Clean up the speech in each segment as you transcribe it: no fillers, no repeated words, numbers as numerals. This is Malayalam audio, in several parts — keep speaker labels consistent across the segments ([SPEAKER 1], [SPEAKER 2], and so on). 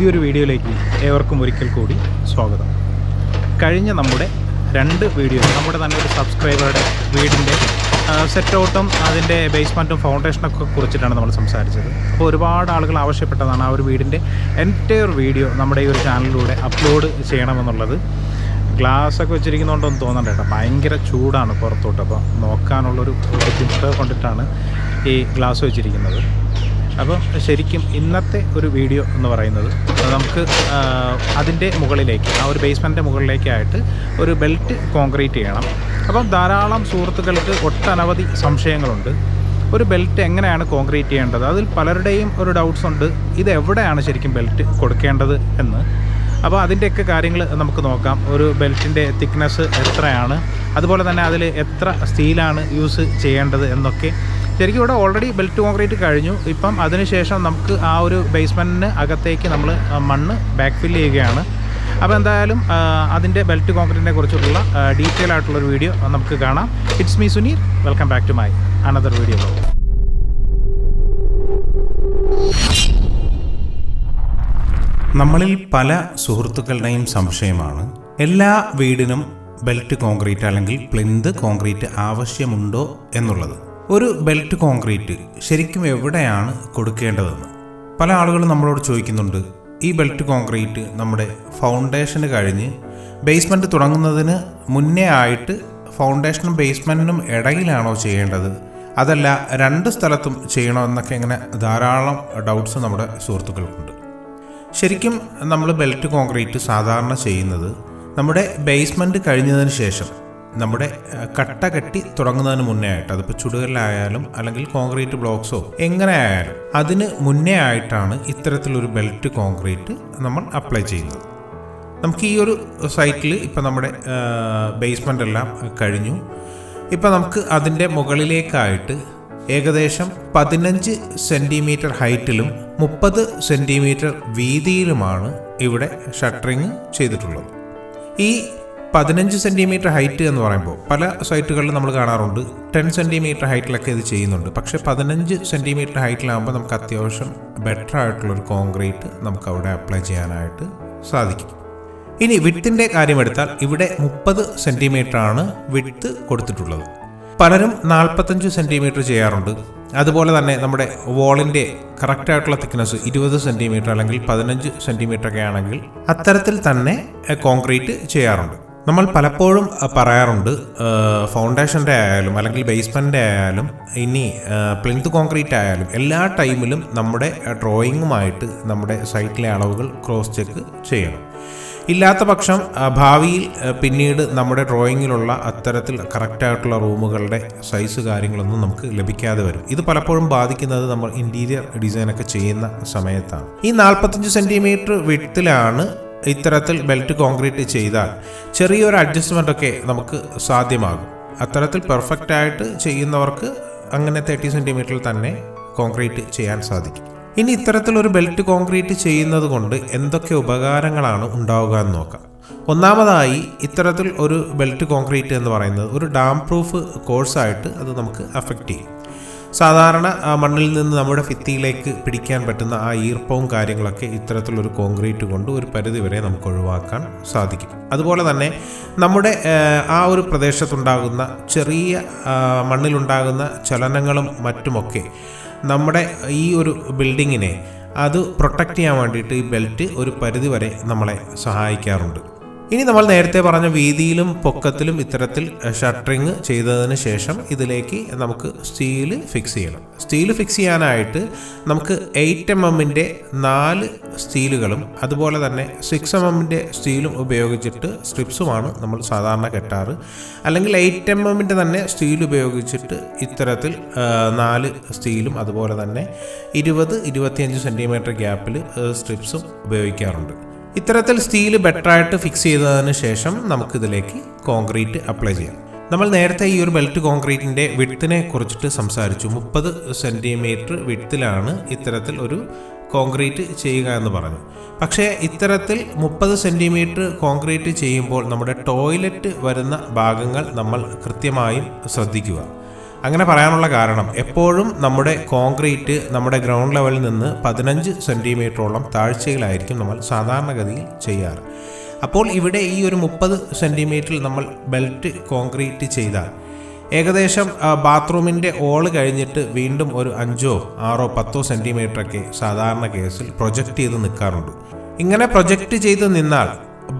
[SPEAKER 1] പുതിയൊരു വീഡിയോയിലേക്ക് ഏവർക്കും ഒരിക്കൽ കൂടി സ്വാഗതം. കഴിഞ്ഞ നമ്മുടെ 2 വീഡിയോ നമ്മുടെ തന്നെ ഒരു സബ്സ്ക്രൈബറുടെ വീടിൻ്റെ സെറ്റ് ഔട്ടും അതിൻ്റെ ബേസ്മെൻറ്റും ഫൗണ്ടേഷനൊക്കെ കുറിച്ചിട്ടാണ് നമ്മൾ സംസാരിച്ചത്. അപ്പോൾ ഒരുപാട് ആളുകൾ ആവശ്യപ്പെട്ടതാണ് ആ ഒരു വീടിൻ്റെ എൻറ്റയർ വീഡിയോ നമ്മുടെ ഈ ഒരു ചാനലിലൂടെ അപ്ലോഡ് ചെയ്യണമെന്നുള്ളത്. ഗ്ലാസ്സൊക്കെ വെച്ചിരിക്കുന്നതുകൊണ്ടൊന്നും തോന്നണ്ട കേട്ടോ, ഭയങ്കര ചൂടാണ് പുറത്തോട്ട്. അപ്പോൾ നോക്കാനുള്ളൊരു ബുദ്ധിമുട്ട് കൊണ്ടിട്ടാണ് ഈ ഗ്ലാസ് വെച്ചിരിക്കുന്നത്. അപ്പോൾ ശരിക്കും ഇന്നത്തെ ഒരു വീഡിയോ എന്ന് പറയുന്നത് നമുക്ക് അതിൻ്റെ മുകളിലേക്ക് ആ ഒരു ബേസ്മെൻറ്റിൻ്റെ മുകളിലേക്കായിട്ട് ഒരു ബെൽറ്റ് കോൺക്രീറ്റ് ചെയ്യണം. അപ്പം ധാരാളം സുഹൃത്തുക്കൾക്ക് ഒട്ടനവധി സംശയങ്ങളുണ്ട്. ഒരു ബെൽറ്റ് എങ്ങനെയാണ് കോൺക്രീറ്റ് ചെയ്യേണ്ടത്, അതിൽ പലരുടെയും ഒരു ഡൗട്ട്സ് ഉണ്ട്, ഇത് എവിടെയാണ് ശരിക്കും ബെൽറ്റ് കൊടുക്കേണ്ടത് എന്ന്. അപ്പോൾ അതിൻ്റെയൊക്കെ കാര്യങ്ങൾ നമുക്ക് നോക്കാം. ഒരു ബെൽറ്റിൻ്റെ തിക്നെസ് എത്രയാണ്, അതുപോലെ തന്നെ അതിൽ എത്ര സ്റ്റീലാണ് യൂസ് ചെയ്യേണ്ടത് എന്നൊക്കെ. ശരിക്കും ഇവിടെ ഓൾറെഡി ബെൽറ്റ് കോൺക്രീറ്റ് കഴിഞ്ഞു. ഇപ്പം അതിനുശേഷം നമുക്ക് ആ ഒരു ബേസ്മെൻറ്റിന് അകത്തേക്ക് നമ്മൾ മണ്ണ് ബാക്ക് ഫില്ല് ചെയ്യുകയാണ്. അപ്പോൾ എന്തായാലും അതിൻ്റെ ബെൽറ്റ് കോൺക്രീറ്റിനെ കുറിച്ചുള്ള ഡീറ്റെയിൽ ആയിട്ടുള്ളൊരു വീഡിയോ നമുക്ക് കാണാം. It's me Suneer, welcome back to my another video.
[SPEAKER 2] നമ്മളിൽ പല സുഹൃത്തുക്കളുടെയും സംശയമാണ്, എല്ലാ വീടിനും ബെൽറ്റ് കോൺക്രീറ്റ് അല്ലെങ്കിൽ പ്ലിന്ത് കോൺക്രീറ്റ് ആവശ്യമുണ്ടോ എന്നുള്ളത്. ഒരു ബെൽറ്റ് കോൺക്രീറ്റ് ശരിക്കും എവിടെയാണ് കൊടുക്കേണ്ടതെന്ന് പല ആളുകളും നമ്മളോട് ചോദിക്കുന്നുണ്ട്. ഈ ബെൽറ്റ് കോൺക്രീറ്റ് നമ്മുടെ ഫൗണ്ടേഷന് കഴിഞ്ഞ് ബേസ്മെൻറ്റ് തുടങ്ങുന്നതിന് മുന്നേ ആയിട്ട് ഫൗണ്ടേഷനും ബേസ്മെൻറ്റിനും ഇടയിലാണോ ചെയ്യേണ്ടത്, അതല്ല 2 സ്ഥലത്തും ചെയ്യണമെന്നൊക്കെ ഇങ്ങനെ ധാരാളം ഡൗട്ട്സ് നമ്മുടെ സുഹൃത്തുക്കൾക്കുണ്ട്. ശരിക്കും നമ്മൾ ബെൽറ്റ് കോൺക്രീറ്റ് സാധാരണ ചെയ്യുന്നത് നമ്മുടെ ബേസ്മെൻറ്റ് കഴിഞ്ഞതിന് ശേഷം നമ്മുടെ കട്ട കെട്ടി തുടങ്ങുന്നതിന് മുന്നേ ആയിട്ട്, അതിപ്പോൾ ചുടുകല്ലായാലും അല്ലെങ്കിൽ കോൺക്രീറ്റ് ബ്ലോക്സോ എങ്ങനെ ആയാലും അതിന് മുന്നേ ആയിട്ടാണ് ഇത്തരത്തിലൊരു ബെൽറ്റ് കോൺക്രീറ്റ് നമ്മൾ അപ്ലൈ ചെയ്യുന്നത്. നമുക്ക് ഈ ഒരു സൈറ്റിൽ ഇപ്പോൾ നമ്മുടെ ബേസ്മെൻ്റ് എല്ലാം കഴിഞ്ഞു. ഇപ്പോൾ നമുക്ക് അതിൻ്റെ മുകളിലേക്കായിട്ട് ഏകദേശം 15 സെൻറ്റിമീറ്റർ ഹൈറ്റിലും 30 സെൻറ്റിമീറ്റർ വീതിയിലുമാണ് ഇവിടെ ഷട്ടറിങ് ചെയ്തിട്ടുള്ളത്. ഈ 15 സെൻറ്റിമീറ്റർ ഹൈറ്റ് എന്ന് പറയുമ്പോൾ പല സൈറ്റുകളിൽ നമ്മൾ കാണാറുണ്ട് 10 സെൻറ്റിമീറ്റർ ഹൈറ്റിലൊക്കെ ഇത് ചെയ്യുന്നുണ്ട്. പക്ഷേ 15 സെൻറ്റിമീറ്റർ ഹൈറ്റിലാകുമ്പോൾ നമുക്ക് അത്യാവശ്യം ബെറ്റർ ആയിട്ടുള്ളൊരു കോൺക്രീറ്റ് നമുക്ക് അവിടെ അപ്ലൈ ചെയ്യാനായിട്ട് സാധിക്കും. ഇനി വിഡ്ത്തിൻ്റെ കാര്യമെടുത്താൽ ഇവിടെ 30 സെൻറ്റിമീറ്റർ ആണ് വിഡ്ത്ത് കൊടുത്തിട്ടുള്ളത്. പലരും 45 സെൻറ്റിമീറ്റർ ചെയ്യാറുണ്ട്. അതുപോലെ തന്നെ നമ്മുടെ വോളിൻ്റെ കറക്റ്റായിട്ടുള്ള തിക്നെസ് 20 സെൻറ്റിമീറ്റർ അല്ലെങ്കിൽ 15 സെൻറ്റിമീറ്റർ ഒക്കെ ആണെങ്കിൽ അത്തരത്തിൽ തന്നെ കോൺക്രീറ്റ് ചെയ്യാറുണ്ട്. നമ്മൾ പലപ്പോഴും പറയാറുണ്ട്, ഫൗണ്ടേഷൻ്റെ ആയാലും അല്ലെങ്കിൽ ബേസ്മെൻ്റ് ആയാലും ഇനി പ്ലിന്ത് കോൺക്രീറ്റ് ആയാലും എല്ലാ ടൈമിലും നമ്മുടെ ഡ്രോയിങ്ങുമായിട്ട് നമ്മുടെ സൈറ്റിലെ അളവുകൾ ക്രോസ് ചെക്ക് ചെയ്യണം. ഇല്ലാത്ത പക്ഷം ഭാവിയിൽ പിന്നീട് നമ്മുടെ ഡ്രോയിങ്ങിലുള്ള അത്തരത്തിൽ കറക്റ്റായിട്ടുള്ള റൂമുകളുടെ സൈസ് കാര്യങ്ങളൊന്നും നമുക്ക് ലഭിക്കാതെ വരും. ഇത് പലപ്പോഴും ബാധിക്കുന്നത് നമ്മൾ ഇൻറ്റീരിയർ ഡിസൈനൊക്കെ ചെയ്യുന്ന സമയത്താണ്. ഈ 45 സെൻറ്റിമീറ്റർ വിഡ്ത്തിലാണ് ഇത്തരത്തിൽ ബെൽറ്റ് കോൺക്രീറ്റ് ചെയ്താൽ ചെറിയൊരു അഡ്ജസ്റ്റ്മെൻ്റൊക്കെ നമുക്ക് സാധ്യമാകും. അത്തരത്തിൽ പെർഫെക്റ്റ് ആയിട്ട് ചെയ്യുന്നവർക്ക് അങ്ങനെ 30 സെൻറ്റിമീറ്ററിൽ തന്നെ കോൺക്രീറ്റ് ചെയ്യാൻ സാധിക്കും. ഇനി ഇത്തരത്തിലൊരു ബെൽറ്റ് കോൺക്രീറ്റ് ചെയ്യുന്നത് കൊണ്ട് എന്തൊക്കെ ഉപകാരങ്ങളാണ് ഉണ്ടാവുക എന്ന് നോക്കാം. ഒന്നാമതായി, ഇത്തരത്തിൽ ഒരു ബെൽറ്റ് കോൺക്രീറ്റ് എന്ന് പറയുന്നത് ഒരു ഡാം പ്രൂഫ് കോഴ്സായിട്ട് അത് നമുക്ക് അഫക്റ്റ് ചെയ്യും. സാധാരണ മണ്ണിൽ നിന്ന് നമ്മുടെ ഭിത്തിയിലേക്ക് പിടിക്കാൻ പറ്റുന്ന ആ ഈർപ്പവും കാര്യങ്ങളൊക്കെ ഇത്തരത്തിലൊരു കോൺക്രീറ്റ് കൊണ്ട് ഒരു പരിധി വരെ നമുക്ക് ഒഴിവാക്കാൻ സാധിക്കും. അതുപോലെ തന്നെ നമ്മുടെ ആ ഒരു പ്രദേശത്തുണ്ടാകുന്ന ചെറിയ മണ്ണിലുണ്ടാകുന്ന ചലനങ്ങളും മറ്റുമൊക്കെ നമ്മുടെ ഈ ഒരു ബിൽഡിങ്ങിനെ അത് പ്രൊട്ടക്റ്റ് ചെയ്യാൻ വേണ്ടിയിട്ട് ഈ ബെൽറ്റ് ഒരു പരിധി വരെ നമ്മളെ സഹായിക്കാറുണ്ട്. ഇനി നമ്മൾ നേരത്തെ പറഞ്ഞ വീതിയിലും പൊക്കത്തിലും ഇത്തരത്തിൽ ഷട്ടറിങ് ചെയ്തതിന് ശേഷം ഇതിലേക്ക് നമുക്ക് സ്റ്റീല് ഫിക്സ് ചെയ്യണം. സ്റ്റീല് ഫിക്സ് ചെയ്യാനായിട്ട് നമുക്ക് 8 mm 4 സ്റ്റീലുകളും അതുപോലെ തന്നെ 6 mm സ്റ്റീലും ഉപയോഗിച്ചിട്ട് സ്ട്രിപ്സുമാണ് നമ്മൾ സാധാരണ കെട്ടാറ്. അല്ലെങ്കിൽ 8 mm തന്നെ സ്റ്റീൽ ഉപയോഗിച്ചിട്ട് ഇത്തരത്തിൽ 4 സ്റ്റീലും അതുപോലെ തന്നെ 20-25 സെൻറ്റിമീറ്റർ ഗ്യാപ്പിൽ സ്ട്രിപ്സും ഉപയോഗിക്കാറുണ്ട്. ഇത്തരത്തിൽ സ്റ്റീല് ബെറ്ററായിട്ട് ഫിക്സ് ചെയ്തതിന് ശേഷം നമുക്കിതിലേക്ക് കോൺക്രീറ്റ് അപ്ലൈ ചെയ്യാം. നമ്മൾ നേരത്തെ ഈ ഒരു ബെൽറ്റ് കോൺക്രീറ്റിൻ്റെ വിഡ്ത്തിനെ കുറിച്ചിട്ട് സംസാരിച്ചു. 30 സെൻറ്റിമീറ്റർ വിഡ്ത്തിലാണ് ഇത്തരത്തിൽ ഒരു കോൺക്രീറ്റ് ചെയ്യുക എന്ന് പറഞ്ഞു. പക്ഷേ ഇത്തരത്തിൽ 30 സെൻറ്റിമീറ്റർ കോൺക്രീറ്റ് ചെയ്യുമ്പോൾ നമ്മുടെ ടോയ്ലറ്റ് വരുന്ന ഭാഗങ്ങൾ നമ്മൾ കൃത്യമായും ശ്രദ്ധിക്കുക. അങ്ങനെ പറയാനുള്ള കാരണം എപ്പോഴും നമ്മുടെ കോൺക്രീറ്റ് നമ്മുടെ ഗ്രൗണ്ട് ലെവലിൽ നിന്ന് 15 സെൻറ്റിമീറ്ററോളം താഴ്ചയിലായിരിക്കും നമ്മൾ സാധാരണഗതിയിൽ ചെയ്യാറ്. അപ്പോൾ ഇവിടെ ഈ ഒരു 30 സെൻറ്റിമീറ്ററിൽ നമ്മൾ ബെൽറ്റ് കോൺക്രീറ്റ് ചെയ്താൽ ഏകദേശം ബാത്റൂമിൻ്റെ ഓള് കഴിഞ്ഞിട്ട് വീണ്ടും ഒരു 5, 6, 10 സെൻറ്റിമീറ്ററൊക്കെ സാധാരണ കേസിൽ പ്രൊജക്റ്റ് ചെയ്ത് നിൽക്കാറുണ്ട്. ഇങ്ങനെ പ്രൊജക്റ്റ് ചെയ്ത് നിന്നാൽ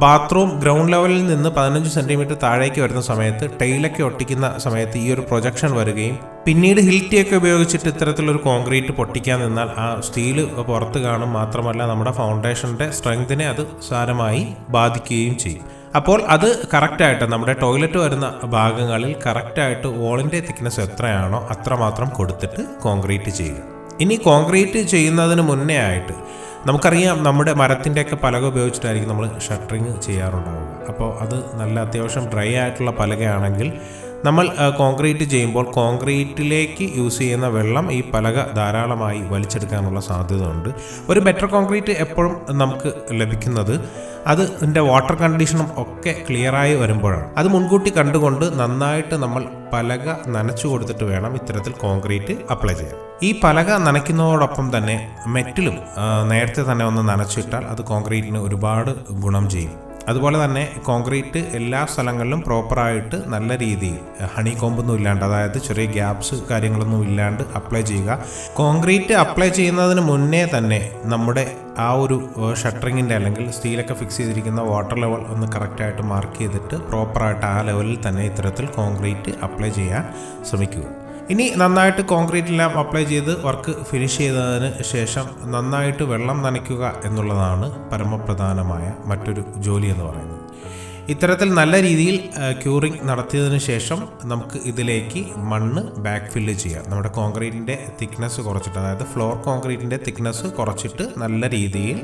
[SPEAKER 2] ബാത്റൂം ഗ്രൗണ്ട് ലെവലിൽ നിന്ന് 15 സെൻറ്റിമീറ്റർ താഴേക്ക് വരുന്ന സമയത്ത് ടൈലൊക്കെ ഒട്ടിക്കുന്ന സമയത്ത് ഈ ഒരു പ്രൊജക്ഷൻ വരികയും പിന്നീട് ഹിൽറ്റിയൊക്കെ ഉപയോഗിച്ചിട്ട് ഇത്തരത്തിലൊരു കോൺക്രീറ്റ് പൊട്ടിക്കാൻ നിന്നാൽ ആ സ്റ്റീൽ പുറത്ത് കാണും. മാത്രമല്ല നമ്മുടെ ഫൗണ്ടേഷൻ്റെ സ്ട്രെങ്തിനെ അത് സാരമായി ബാധിക്കുകയും ചെയ്യും. അപ്പോൾ അത് കറക്റ്റായിട്ട് നമ്മുടെ ടോയ്ലറ്റ് വരുന്ന ഭാഗങ്ങളിൽ കറക്റ്റായിട്ട് വോളിൻ്റെ തിക്നെസ് എത്രയാണോ അത്രമാത്രം കൊടുത്തിട്ട് കോൺക്രീറ്റ് ചെയ്യുക. ഇനി കോൺക്രീറ്റ് ചെയ്യുന്നതിന് മുന്നേ ആയിട്ട് നമുക്കറിയാം നമ്മുടെ മരത്തിൻ്റെയൊക്കെ പലക ഉപയോഗിച്ചിട്ടായിരിക്കും നമ്മൾ ഷട്ടറിങ് ചെയ്യാറുണ്ടാവുക. അപ്പോൾ അത് നല്ല അത്യാവശ്യം ഡ്രൈ ആയിട്ടുള്ള പലകയാണെങ്കിൽ നമ്മൾ കോൺക്രീറ്റ് ചെയ്യുമ്പോൾ കോൺക്രീറ്റിലേക്ക് യൂസ് ചെയ്യുന്ന വെള്ളം ഈ പലക ധാരാളമായി വലിച്ചെടുക്കാനുള്ള സാധ്യത ഉണ്ട്. ഒരു ബെറ്റർ കോൺക്രീറ്റ് എപ്പോഴും നമുക്ക് ലഭിക്കുന്നത് അതിൻ്റെ വാട്ടർ കണ്ടീഷനും ഒക്കെ ക്ലിയറായി വരുമ്പോഴാണ്. അത് മുൻകൂട്ടി കണ്ടുകൊണ്ട് നന്നായിട്ട് നമ്മൾ പലക നനച്ചു കൊടുത്തിട്ട് വേണം ഇത്തരത്തിൽ കോൺക്രീറ്റ് അപ്ലൈ ചെയ്യാൻ. ഈ പലക നനയ്ക്കുന്നതോടൊപ്പം തന്നെ മെറ്റിലും നേരത്തെ തന്നെ ഒന്ന് നനച്ചിട്ടാൽ അത് കോൺക്രീറ്റിന് ഒരുപാട് ഗുണം ചെയ്യും. അതുപോലെ തന്നെ കോൺക്രീറ്റ് എല്ലാ സ്ഥലങ്ങളിലും പ്രോപ്പറായിട്ട് നല്ല രീതിയിൽ ഹണി കോമ്പൊന്നും ഇല്ലാണ്ട്, അതായത് ചെറിയ ഗ്യാപ്സ് കാര്യങ്ങളൊന്നും ഇല്ലാണ്ട് അപ്ലൈ ചെയ്യുക. കോൺക്രീറ്റ് അപ്ലൈ ചെയ്യുന്നതിന് മുന്നേ തന്നെ നമ്മുടെ ആ ഒരു ഷട്ടറിങ്ങിൻ്റെ അല്ലെങ്കിൽ സ്റ്റീലൊക്കെ ഫിക്സ് ചെയ്തിരിക്കുന്ന വാട്ടർ ലെവൽ ഒന്ന് കറക്റ്റായിട്ട് മാർക്ക് ചെയ്തിട്ട് പ്രോപ്പറായിട്ട് ആ ലെവലിൽ തന്നെ ഇത്തരത്തിൽ കോൺക്രീറ്റ് അപ്ലൈ ചെയ്യാൻ ശ്രമിക്കുക. ഇനി നന്നായിട്ട് കോൺക്രീറ്റെല്ലാം അപ്ലൈ ചെയ്ത് വർക്ക് ഫിനിഷ് ചെയ്തതിന് ശേഷം നന്നായിട്ട് വെള്ളം നനയ്ക്കുക എന്നുള്ളതാണ് പരമപ്രധാനമായ മറ്റൊരു ജോലി എന്ന് പറയുന്നത്. ഇത്തരത്തിൽ നല്ല രീതിയിൽ ക്യൂറിങ് നടത്തിയതിന് ശേഷം നമുക്ക് ഇതിലേക്ക് മണ്ണ് ബാക്ക് ഫില്ല് ചെയ്യാം. നമ്മുടെ കോൺക്രീറ്റിൻ്റെ തിക്നെസ് കുറച്ചിട്ട്, അതായത് ഫ്ലോർ കോൺക്രീറ്റിൻ്റെ തിക്നെസ് കുറച്ചിട്ട് നല്ല രീതിയിൽ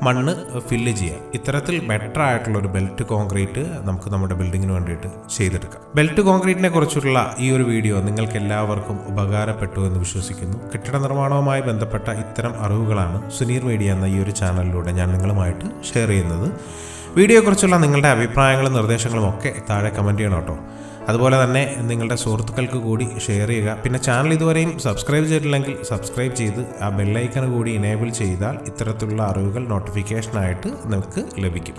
[SPEAKER 2] മണ്ണ് ഫില്ല് ചെയ്യാം. ഇത്തരത്തിൽ ബെറ്റർ ആയിട്ടുള്ളൊരു ബെൽറ്റ് കോൺക്രീറ്റ് നമുക്ക് നമ്മുടെ ബിൽഡിങ്ങിന് വേണ്ടിയിട്ട് ചെയ്തെടുക്കാം. ബെൽറ്റ് കോൺക്രീറ്റിനെ കുറിച്ചുള്ള ഈ ഒരു വീഡിയോ നിങ്ങൾക്ക് എല്ലാവർക്കും ഉപകാരപ്പെട്ടു എന്ന് വിശ്വസിക്കുന്നു. കെട്ടിട നിർമ്മാണവുമായി ബന്ധപ്പെട്ട ഇത്തരം അറിവുകളാണ് സുനീർ മീഡിയ എന്ന ഈ ഒരു ചാനലിലൂടെ ഞാൻ നിങ്ങളുമായിട്ട് ഷെയർ ചെയ്യുന്നത്. വീഡിയോയെക്കുറിച്ചുള്ള നിങ്ങളുടെ അഭിപ്രായങ്ങളും നിർദ്ദേശങ്ങളും ഒക്കെ താഴെ കമൻറ്റ് ചെയ്യണം കേട്ടോ. അതുപോലെ തന്നെ നിങ്ങളുടെ സുഹൃത്തുക്കൾക്ക് കൂടി ഷെയർ ചെയ്യുക. പിന്നെ ചാനൽ ഇതുവരെയും സബ്സ്ക്രൈബ് ചെയ്തിട്ടില്ലെങ്കിൽ സബ്സ്ക്രൈബ് ചെയ്ത് ആ ബെല്ലൈക്കൺ കൂടി എനേബിൾ ചെയ്താൽ ഇത്തരത്തിലുള്ള അറിവുകൾ നോട്ടിഫിക്കേഷനായിട്ട് നമുക്ക് ലഭിക്കും.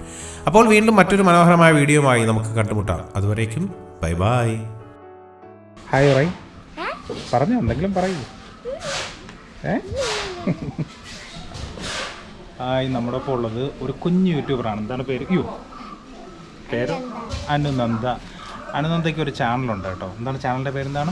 [SPEAKER 2] അപ്പോൾ വീണ്ടും മറ്റൊരു മനോഹരമായ വീഡിയോയുമായി നമുക്ക് കണ്ടുമുട്ടാം. അതുവരേക്കും ബൈ ബൈ.
[SPEAKER 1] ഹായ് റൈ, പറഞ്ഞോ, എന്തെങ്കിലും പറയൂ. ഹായ്, നമ്മുടെ ഒപ്പം ഉള്ളത് ഒരു കുഞ്ഞു യൂട്യൂബറാണ്. എന്താണ് പേര്? പേര് അനുനന്ദ. അനുനന്ദയ്ക്ക് ഒരു ചാനലുണ്ട് കേട്ടോ. എന്താണ് ചാനലിൻ്റെ പേരെന്താണ്?